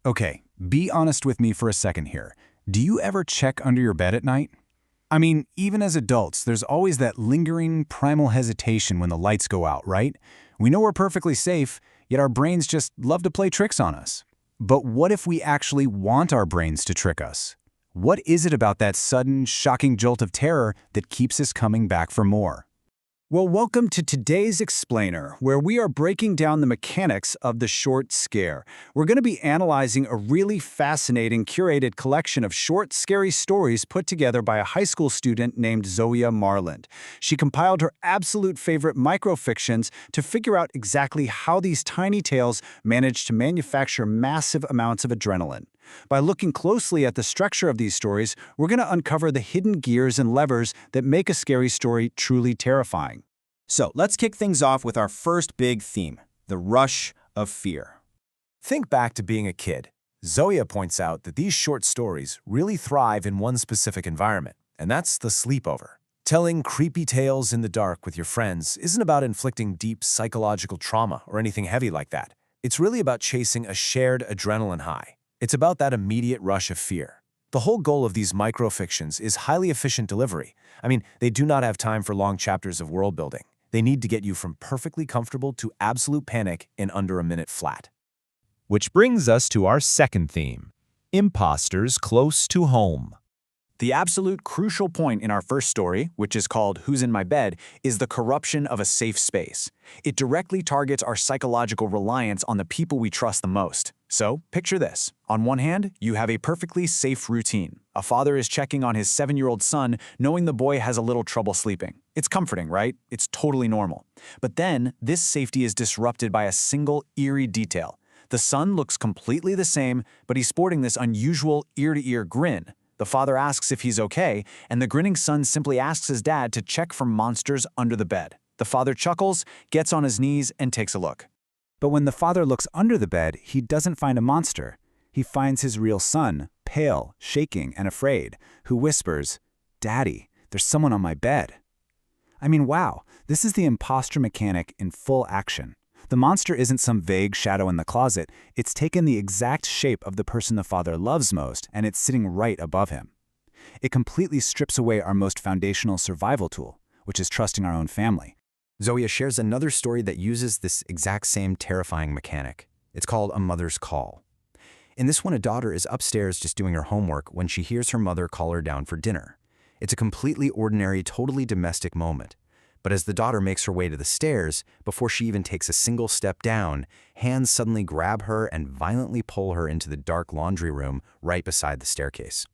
Okay, be honest with me for a second here. Do you ever check under your bed at night? I mean, even as adults, there's always that lingering, primal hesitation when the lights go out, right? We know we're perfectly safe, yet our brains just love to play tricks on us. But what if we actually want our brains to trick us? What is it about that sudden, shocking jolt of terror that keeps us coming back for more? Well, welcome to today's Explainer, where we are breaking down the mechanics of the short scare. We're going to be analyzing a really fascinating curated collection of short, scary stories put together by a high school student named Zoya Marland. She compiled her absolute favorite microfictions to figure out exactly how these tiny tales manage to manufacture massive amounts of adrenaline. By looking closely at the structure of these stories, we're going to uncover the hidden gears and levers that make a scary story truly terrifying. So let's kick things off with our first big theme, the rush of fear. Think back to being a kid. Zoya points out that these short stories really thrive in one specific environment, and that's the sleepover. Telling creepy tales in the dark with your friends isn't about inflicting deep psychological trauma or anything heavy like that. It's really about chasing a shared adrenaline high. It's about that immediate rush of fear. The whole goal of these microfictions is highly efficient delivery. I mean, they do not have time for long chapters of world building. They need to get you from perfectly comfortable to absolute panic in under a minute flat. Which brings us to our second theme, imposters close to home. The absolute crucial point in our first story, which is called Who's in My Bed, is the corruption of a safe space. It directly targets our psychological reliance on the people we trust the most. So, picture this. On one hand, you have a perfectly safe routine. A father is checking on his 7-year-old son, knowing the boy has a little trouble sleeping. It's comforting, right? It's totally normal. But then, this safety is disrupted by a single eerie detail. The son looks completely the same, but he's sporting this unusual ear-to-ear grin. The father asks if he's okay, and the grinning son simply asks his dad to check for monsters under the bed. The father chuckles, gets on his knees, and takes a look. But when the father looks under the bed, he doesn't find a monster. He finds his real son, pale, shaking, and afraid, who whispers, "Daddy, there's someone on my bed." I mean, wow, this is the imposter mechanic in full action. The monster isn't some vague shadow in the closet. It's taken the exact shape of the person the father loves most, and it's sitting right above him. It completely strips away our most foundational survival tool, which is trusting our own family. Zoya shares another story that uses this exact same terrifying mechanic. It's called A Mother's Call. In this one, a daughter is upstairs just doing her homework when she hears her mother call her down for dinner. It's a completely ordinary, totally domestic moment. But as the daughter makes her way to the stairs, before she even takes a single step down, hands suddenly grab her and violently pull her into the dark laundry room right beside the staircase.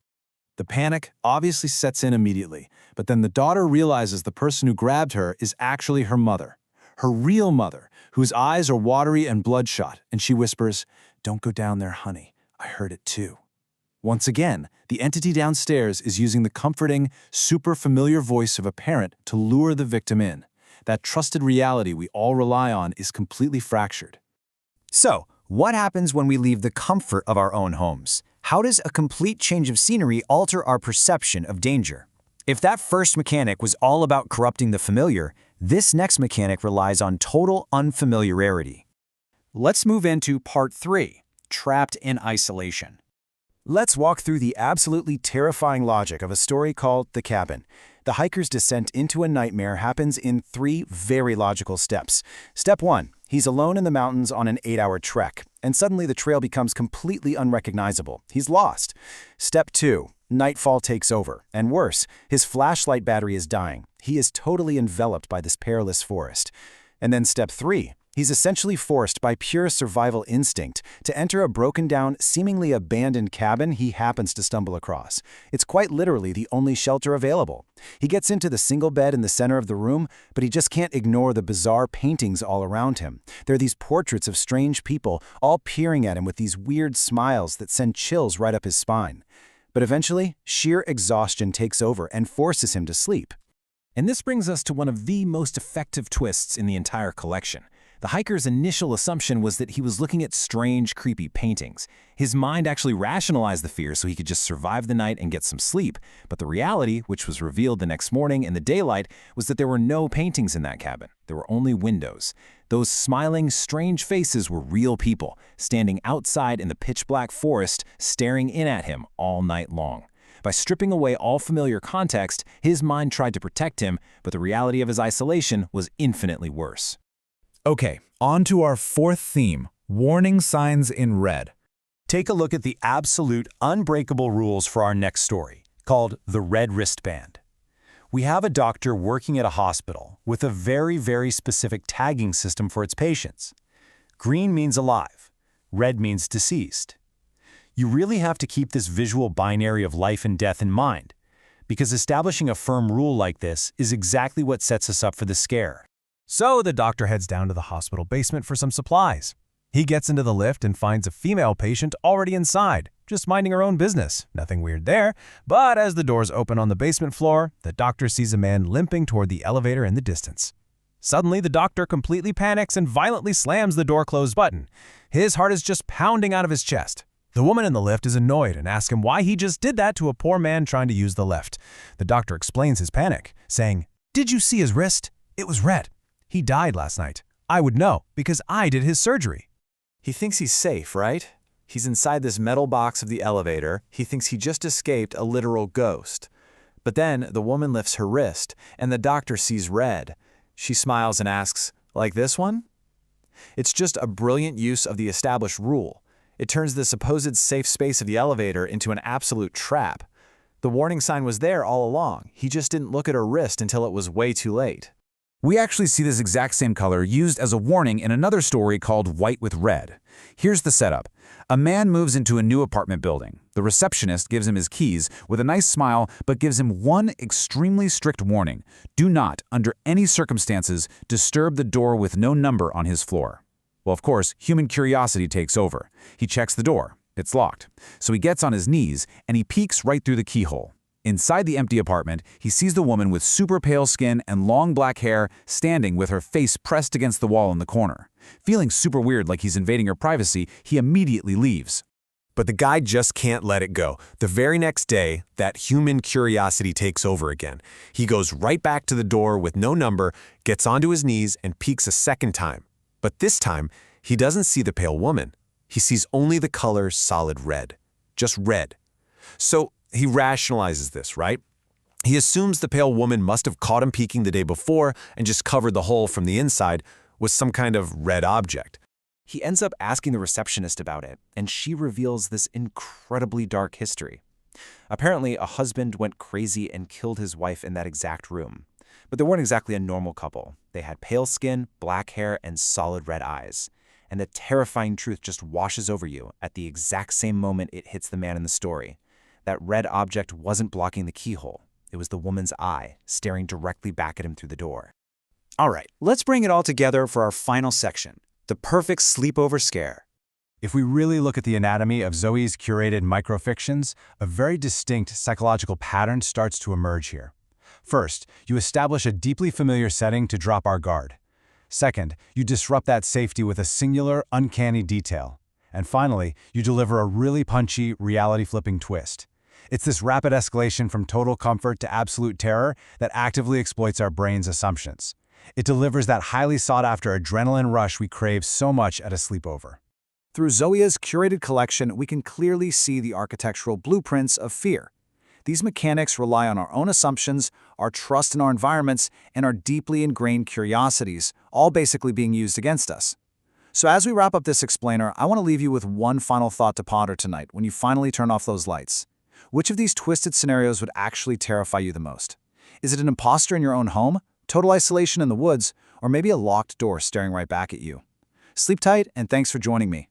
The panic obviously sets in immediately, but then the daughter realizes the person who grabbed her is actually her mother, her real mother, whose eyes are watery and bloodshot, and she whispers, "Don't go down there, honey. I heard it too." Once again, the entity downstairs is using the comforting, super familiar voice of a parent to lure the victim in. That trusted reality we all rely on is completely fractured. So, what happens when we leave the comfort of our own homes? How does a complete change of scenery alter our perception of danger? If that first mechanic was all about corrupting the familiar, this next mechanic relies on total unfamiliarity. Let's move into part 3, Trapped in Isolation. Let's walk through the absolutely terrifying logic of a story called The Cabin. The hiker's descent into a nightmare happens in 3 very logical steps. Step 1, he's alone in the mountains on an 8-hour trek, and suddenly the trail becomes completely unrecognizable. He's lost. Step 2, nightfall takes over, and worse, his flashlight battery is dying. He is totally enveloped by this perilous forest. And then step 3, he's essentially forced by pure survival instinct to enter a broken-down, seemingly abandoned cabin he happens to stumble across. It's quite literally the only shelter available. He gets into the single bed in the center of the room, but he just can't ignore the bizarre paintings all around him. There are these portraits of strange people, all peering at him with these weird smiles that send chills right up his spine. But eventually, sheer exhaustion takes over and forces him to sleep. And this brings us to one of the most effective twists in the entire collection, The hiker's initial assumption was that he was looking at strange, creepy paintings. His mind actually rationalized the fear so he could just survive the night and get some sleep, but the reality, which was revealed the next morning in the daylight, was that there were no paintings in that cabin. There were only windows. Those smiling, strange faces were real people, standing outside in the pitch-black forest, staring in at him all night long. By stripping away all familiar context, his mind tried to protect him, but the reality of his isolation was infinitely worse. Okay, on to our fourth theme, warning signs in red. Take a look at the absolute unbreakable rules for our next story, called the red wristband. We have a doctor working at a hospital with a very specific tagging system for its patients. Green means alive, red means deceased. You really have to keep this visual binary of life and death in mind, because establishing a firm rule like this is exactly what sets us up for the scare. So the doctor heads down to the hospital basement for some supplies. He gets into the lift and finds a female patient already inside, just minding her own business. Nothing weird there, but as the doors open on the basement floor, the doctor sees a man limping toward the elevator in the distance. Suddenly, the doctor completely panics and violently slams the door close button. His heart is just pounding out of his chest. The woman in the lift is annoyed and asks him why he just did that to a poor man trying to use the lift. The doctor explains his panic, saying, "Did you see his wrist? It was red. He died last night. I would know, because I did his surgery." He thinks he's safe, right? He's inside this metal box of the elevator. He thinks he just escaped a literal ghost. But then the woman lifts her wrist, and the doctor sees red. She smiles and asks, "Like this one?" It's just a brilliant use of the established rule. It turns the supposed safe space of the elevator into an absolute trap. The warning sign was there all along. He just didn't look at her wrist until it was way too late. We actually see this exact same color used as a warning in another story called White with Red. Here's the setup. A man moves into a new apartment building. The receptionist gives him his keys with a nice smile, but gives him one extremely strict warning. Do not, under any circumstances, disturb the door with no number on his floor. Well, of course, human curiosity takes over. He checks the door. It's locked. So he gets on his knees and he peeks right through the keyhole. Inside the empty apartment, he sees the woman with super pale skin and long black hair standing with her face pressed against the wall in the corner. Feeling super weird like he's invading her privacy, he immediately leaves. But the guy just can't let it go. The very next day, that human curiosity takes over again. He goes right back to the door with no number, gets onto his knees, and peeks a second time. But this time, he doesn't see the pale woman. He sees only the color solid red. Just red. So he rationalizes this, right? He assumes the pale woman must have caught him peeking the day before and just covered the hole from the inside with some kind of red object. He ends up asking the receptionist about it, and she reveals this incredibly dark history. Apparently, a husband went crazy and killed his wife in that exact room. But they weren't exactly a normal couple. They had pale skin, black hair, and solid red eyes. And the terrifying truth just washes over you at the exact same moment it hits the man in the story. That red object wasn't blocking the keyhole. It was the woman's eye, staring directly back at him through the door. All right, let's bring it all together for our final section, the perfect sleepover scare. If we really look at the anatomy of Zoe's curated microfictions, a very distinct psychological pattern starts to emerge here. First, you establish a deeply familiar setting to drop our guard. Second, you disrupt that safety with a singular, uncanny detail. And finally, you deliver a really punchy, reality-flipping twist. It's this rapid escalation from total comfort to absolute terror that actively exploits our brain's assumptions. It delivers that highly sought-after adrenaline rush we crave so much at a sleepover. Through Zoe's curated collection, we can clearly see the architectural blueprints of fear. These mechanics rely on our own assumptions, our trust in our environments, and our deeply ingrained curiosities, all basically being used against us. So as we wrap up this explainer, I want to leave you with one final thought to ponder tonight when you finally turn off those lights. Which of these twisted scenarios would actually terrify you the most? Is it an imposter in your own home, total isolation in the woods, or maybe a locked door staring right back at you? Sleep tight, and thanks for joining me.